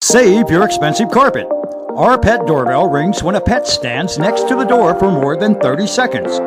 Save your expensive carpet. Our pet doorbell rings when a pet stands next to the door for more than 30 seconds.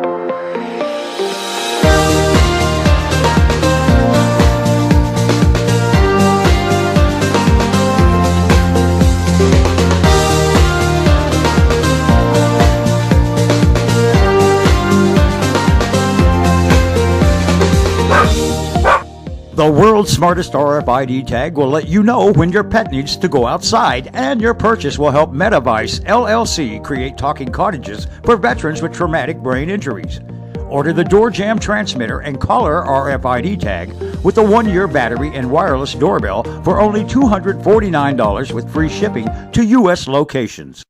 The world's smartest RFID tag will let you know when your pet needs to go outside, and your purchase will help Medivice LLC create talking cottages for veterans with traumatic brain injuries. Order the Door Jam transmitter and collar RFID tag with a 1-year battery and wireless doorbell for only $249 with free shipping to U.S. locations.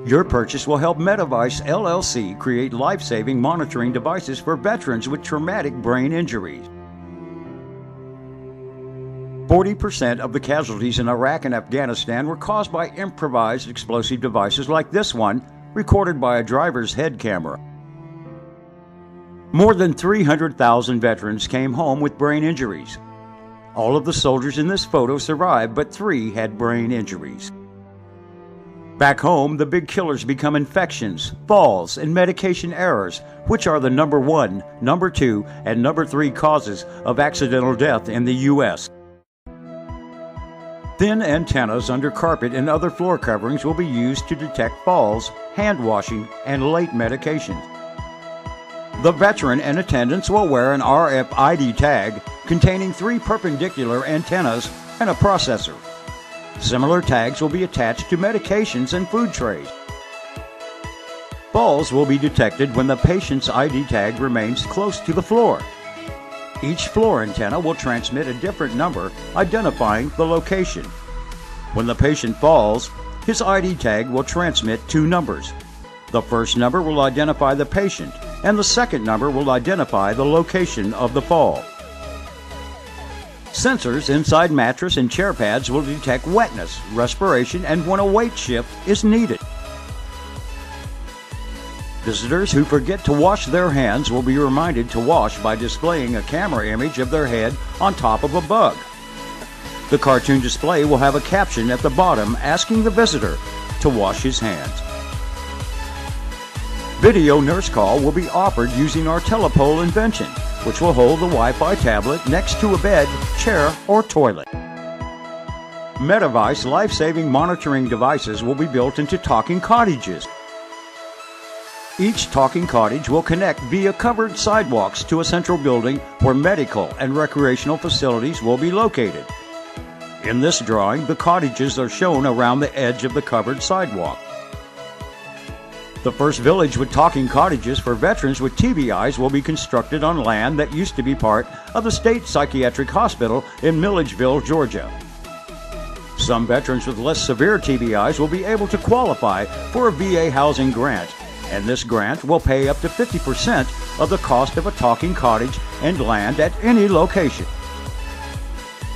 Your purchase will help Medivice LLC create life-saving monitoring devices for veterans with traumatic brain injuries. 40% of the casualties in Iraq and Afghanistan were caused by improvised explosive devices like this one, recorded by a driver's head camera. More than 300,000 veterans came home with brain injuries. All of the soldiers in this photo survived, but 3 had brain injuries. Back home, the big killers become infections, falls, and medication errors, which are the number 1, number 2, and number 3 causes of accidental death in the U.S. Thin antennas under carpet and other floor coverings will be used to detect falls, hand washing, and late medications. The veteran and attendants will wear an RFID tag containing 3 perpendicular antennas and a processor. Similar tags will be attached to medications and food trays. Falls will be detected when the patient's ID tag remains close to the floor. Each floor antenna will transmit a different number identifying the location. When the patient falls, his ID tag will transmit 2 numbers. The first number will identify the patient, and the second number will identify the location of the fall. Sensors inside mattress and chair pads will detect wetness, respiration, and when a weight shift is needed. Visitors who forget to wash their hands will be reminded to wash by displaying a camera image of their head on top of a bug. The cartoon display will have a caption at the bottom asking the visitor to wash his hands. Video nurse call will be offered using our telepole invention, which will hold the Wi-Fi tablet next to a bed, chair, or toilet. Medivice life-saving monitoring devices will be built into talking cottages. Each talking cottage will connect via covered sidewalks to a central building where medical and recreational facilities will be located. In this drawing, the cottages are shown around the edge of the covered sidewalk. The first village with talking cottages for veterans with TBIs will be constructed on land that used to be part of the State Psychiatric Hospital in Milledgeville, Georgia. Some veterans with less severe TBIs will be able to qualify for a VA housing grant, and this grant will pay up to 50% of the cost of a talking cottage and land at any location.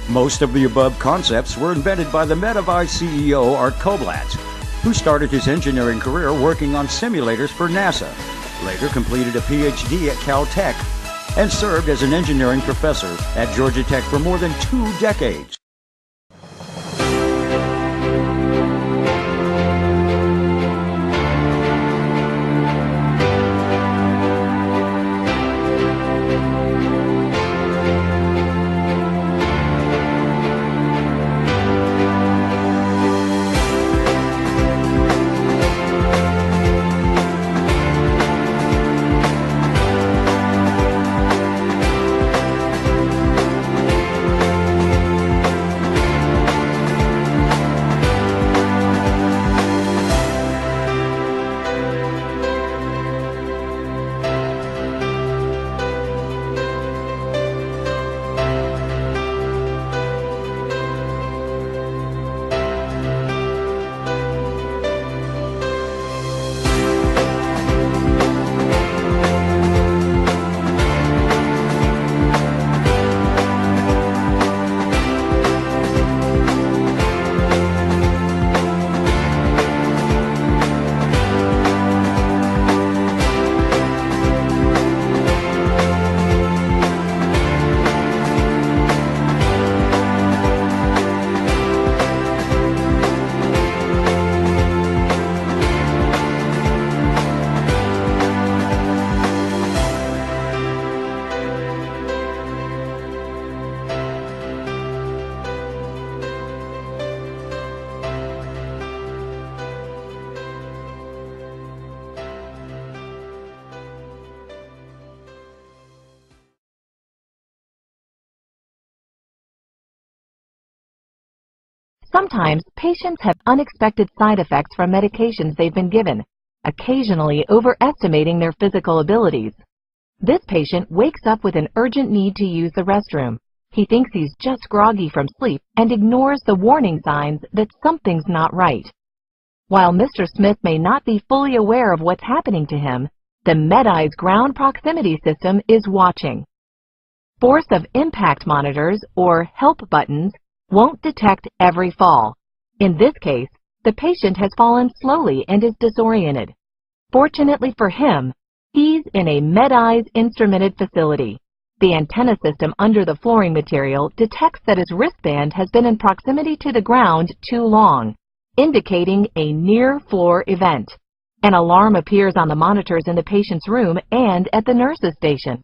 Most of the above concepts were invented by the Medivice CEO Art Koblatz, who started his engineering career working on simulators for NASA, later completed a PhD at Caltech, and served as an engineering professor at Georgia Tech for more than 2 decades. Sometimes patients have unexpected side effects from medications they've been given, occasionally overestimating their physical abilities. This patient wakes up with an urgent need to use the restroom. He thinks he's just groggy from sleep and ignores the warning signs that something's not right. While Mr. Smith may not be fully aware of what's happening to him, the MedEye's ground proximity system is watching. Force of impact monitors, or help buttons, won't detect every fall. In this case, the patient has fallen slowly and is disoriented. Fortunately for him, he's in a MedEye's instrumented facility. The antenna system under the flooring material detects that his wristband has been in proximity to the ground too long, indicating a near-floor event. An alarm appears on the monitors in the patient's room and at the nurse's station.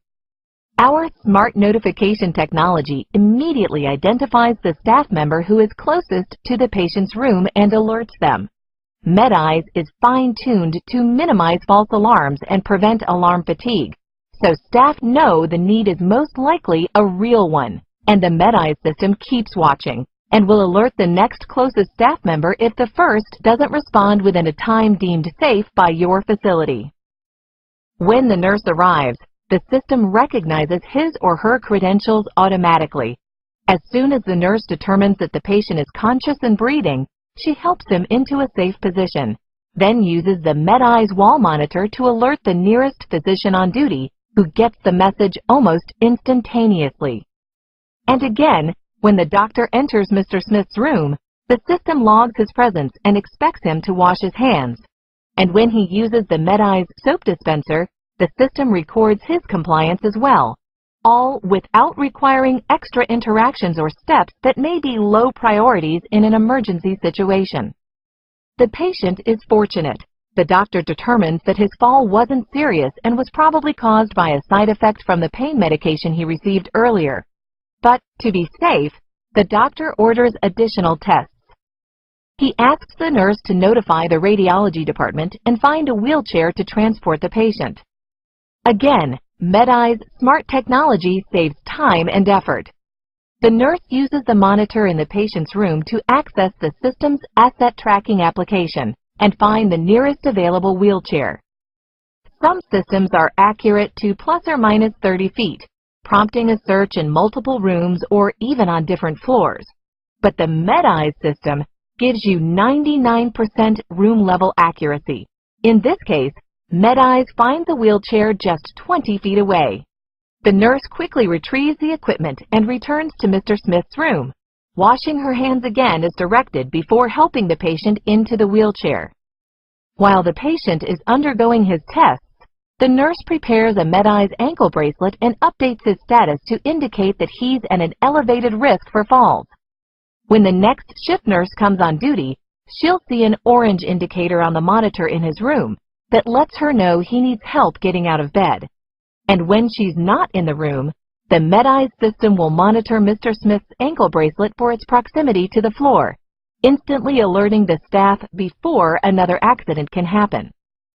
Our smart notification technology immediately identifies the staff member who is closest to the patient's room and alerts them. MedEyes is fine-tuned to minimize false alarms and prevent alarm fatigue, so staff know the need is most likely a real one, and the MedEyes system keeps watching and will alert the next closest staff member if the first doesn't respond within a time deemed safe by your facility. When the nurse arrives, the system recognizes his or her credentials automatically. As soon as the nurse determines that the patient is conscious and breathing, she helps him into a safe position, then uses the MedEye's wall monitor to alert the nearest physician on duty, who gets the message almost instantaneously. And again, when the doctor enters Mr. Smith's room, the system logs his presence and expects him to wash his hands. And when he uses the MedEye's soap dispenser, the system records his compliance as well, all without requiring extra interactions or steps that may be low priorities in an emergency situation. The patient is fortunate. The doctor determines that his fall wasn't serious and was probably caused by a side effect from the pain medication he received earlier. But to be safe, the doctor orders additional tests. He asks the nurse to notify the radiology department and find a wheelchair to transport the patient. Again, MedEye's smart technology saves time and effort. The nurse uses the monitor in the patient's room to access the system's asset tracking application and find the nearest available wheelchair. Some systems are accurate to plus or minus 30 feet, prompting a search in multiple rooms or even on different floors. But the MedEye system gives you 99% room-level accuracy. In this case, MedEye finds the wheelchair just 20 feet away. The nurse quickly retrieves the equipment and returns to Mr. Smith's room, washing her hands again as directed before helping the patient into the wheelchair. While the patient is undergoing his tests, the nurse prepares a MedEye's ankle bracelet and updates his status to indicate that he's at an elevated risk for falls. When the next shift nurse comes on duty, she'll see an orange indicator on the monitor in his room that lets her know he needs help getting out of bed. And when she's not in the room, the MedEye system will monitor Mr. Smith's ankle bracelet for its proximity to the floor, instantly alerting the staff before another accident can happen.